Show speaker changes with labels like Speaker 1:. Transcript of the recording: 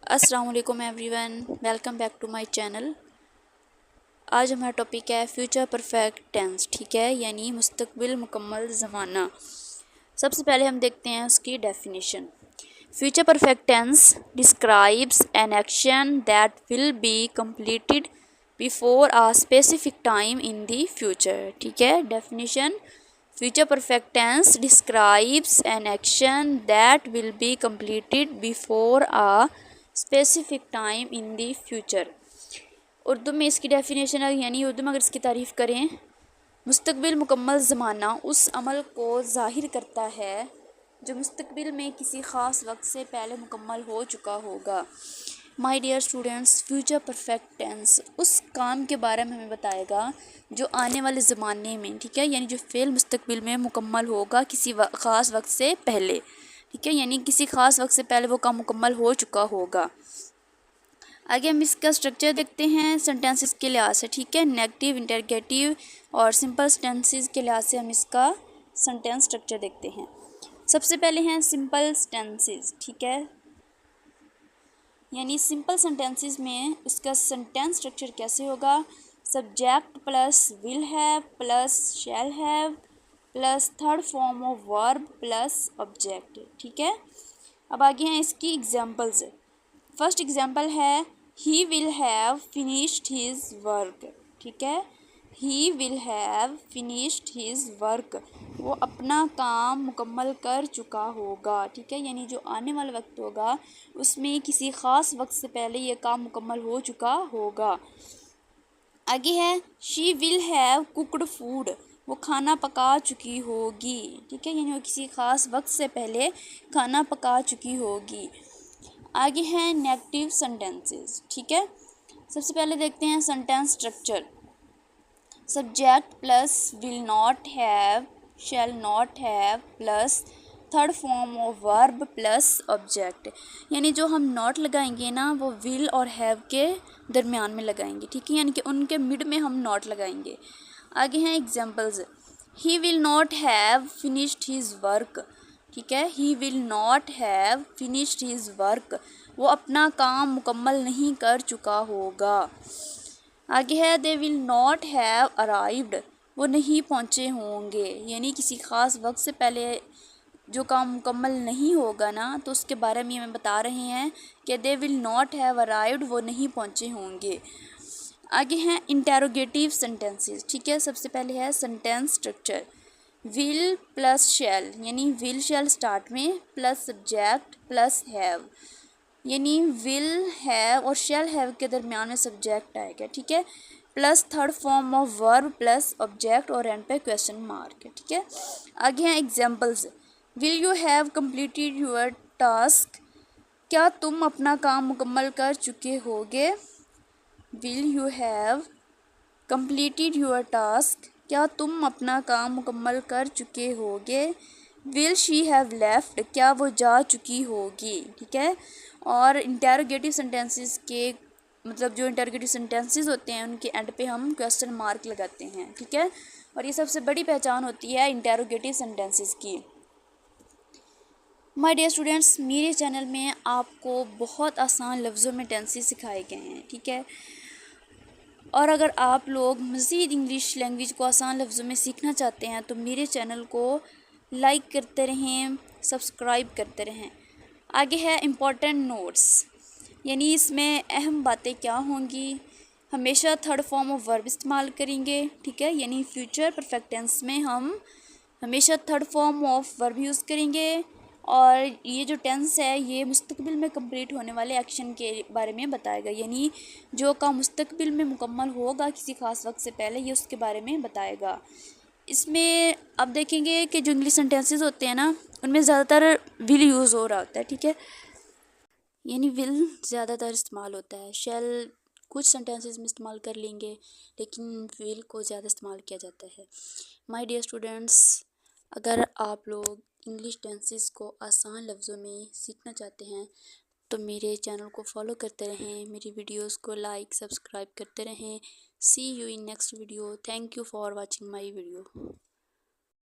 Speaker 1: अस्सलाम वालेकुम everyone, welcome back to my channel. आज हमारा टॉपिक है फ्यूचर परफेक्ट टेंस, ठीक है, यानी मुस्तकबिल मुकम्मल ज़माना। सबसे पहले हम देखते हैं उसकी definition. Future perfect tense describes an action that will be completed before a specific time in the future, ठीक है। Definition: future perfect tense describes an action that will be completed before a specific time in the future. Urdu में इसकी definition है, यानी उर्दू में अगर इसकी तारीफ़ करें, मुस्तकबिल मुकम्मल ज़माना उस अमल को ज़ाहिर करता है जो मुस्तकबिल में किसी ख़ास वक्त से पहले मुकम्मल हो चुका होगा। My dear students, future perfect tense उस काम के बारे में हमें बताएगा जो आने वाले ज़माने में, ठीक है, यानी जो फ़ेल मुस्तकबिल में मुकम्मल होगा किसी ख़ास वक्त से पहले, ठीक है, यानी किसी ख़ास वक्त से पहले वो काम मुकम्मल हो चुका होगा। आगे हम इसका स्ट्रक्चर देखते हैं सेंटेंसेस के लिहाज से, ठीक है। नेगेटिव, इंटरगेटिव और सिंपल टेंसेस के लिहाज से हम इसका सेंटेंस स्ट्रक्चर देखते हैं। सबसे पहले हैं सिंपल टेंसेस, ठीक है, यानी सिंपल सेंटेंसेस में उसका सेंटेंस स्ट्रक्चर कैसे होगा। Subject plus will have plus shall have plus third form of verb plus object, ठीक है। अब आगे हैं इसकी एग्जांपल्स। फर्स्ट एग्जांपल है he will have finished his work, ठीक है, he will have finished his work, वो अपना काम मुकम्मल कर चुका होगा, ठीक है, यानी जो आने वाला वक्त होगा उसमें किसी ख़ास वक्त से पहले ये काम मुकम्मल हो चुका होगा। आगे है she will have cooked food, वो खाना पका चुकी होगी, ठीक है, यानी वो किसी ख़ास वक्त से पहले खाना पका चुकी होगी। आगे हैं नेगेटिव सेंटेंसेस, ठीक है। सबसे पहले देखते हैं sentence structure. Subject plus will not have shall not have plus third form of verb plus object, यानी जो हम नॉट लगाएंगे ना वो विल और हैव के दरमियान में लगाएंगे, ठीक है, यानी कि उनके मिड में हम नॉट लगाएंगे। आगे हैं examples. He will not have finished his work, ठीक है, he will not have finished his work, वो अपना काम मुकम्मल नहीं कर चुका होगा। आगे है they will not have arrived, वो नहीं पहुँचे होंगे, यानी किसी ख़ास वक्त से पहले जो काम मुकम्मल नहीं होगा ना तो उसके बारे में हमें बता रहे हैं कि they will not have arrived, वो नहीं पहुँचे होंगे। आगे हैं इंटेरोगेटिव सेंटेंसेस, ठीक है। सबसे पहले है सेंटेंस स्ट्रक्चर। विल प्लस शैल, यानी विल शैल स्टार्ट में प्लस सब्जेक्ट प्लस हैव, यानी विल हैव और शैल हैव के दरमियान में सब्जेक्ट आएगा, ठीक है, plus third form of verb plus object और एंड पे क्वेश्चन मार्क, ठीक है। आगे हैं examples. Will you have completed your task, क्या तुम अपना काम मुकम्मल कर चुके होगे। Will you have completed your task, क्या तुम अपना काम मुकम्मल कर चुके होगे। विल शी हैव लेफ्ट, क्या वो जा चुकी होगी, ठीक है। और इंटेरोगेटिव सेंटेंसेस के मतलब जो इंटेरोगेटिव सेंटेंसेस होते हैं उनके एंड पे हम क्वेश्चन मार्क लगाते हैं, ठीक है, और ये सबसे बड़ी पहचान होती है इंटेरोगेटिव सेंटेंसेस की। माय डियर स्टूडेंट्स, मेरे चैनल में आपको बहुत आसान लफ्ज़ों में टेंसेस सिखाए गए हैं, ठीक है, और अगर आप लोग मज़ीद इंग्लिश लैंग्वेज को आसान लफ्ज़ों में सीखना चाहते हैं तो मेरे चैनल को लाइक करते रहें, सब्सक्राइब करते रहें। आगे है इम्पोर्टेंट नोट्स, यानी इसमें अहम बातें क्या होंगी। हमेशा थर्ड फॉर्म ऑफ वर्ब इस्तेमाल करेंगे, ठीक है, यानी फ्यूचर परफेक्ट टेंस में हम हमेशा third form of verb use करेंगे, और ये जो टेंस है ये मुस्तकबिल में कंप्लीट होने वाले एक्शन के बारे में बताएगा, यानी जो काम मुस्तकबिल में मुकम्मल होगा किसी ख़ास वक्त से पहले ये उसके बारे में बताएगा। इसमें अब देखेंगे कि जो इंग्लिश सेंटेंसेस होते हैं ना उनमें ज़्यादातर विल यूज़ हो रहा होता है, ठीक है, यानी विल ज़्यादातर इस्तेमाल होता है। शैल कुछ सेंटेंसेस में इस्तेमाल कर लेंगे लेकिन विल को ज़्यादा इस्तेमाल किया जाता है। माय डियर स्टूडेंट्स, अगर आप लोग इंग्लिश टेंसेस को आसान लफ्ज़ों में सीखना चाहते हैं तो मेरे चैनल को फॉलो करते रहें, मेरी वीडियोस को लाइक सब्सक्राइब करते रहें। See you in next video. Thank you for watching my video.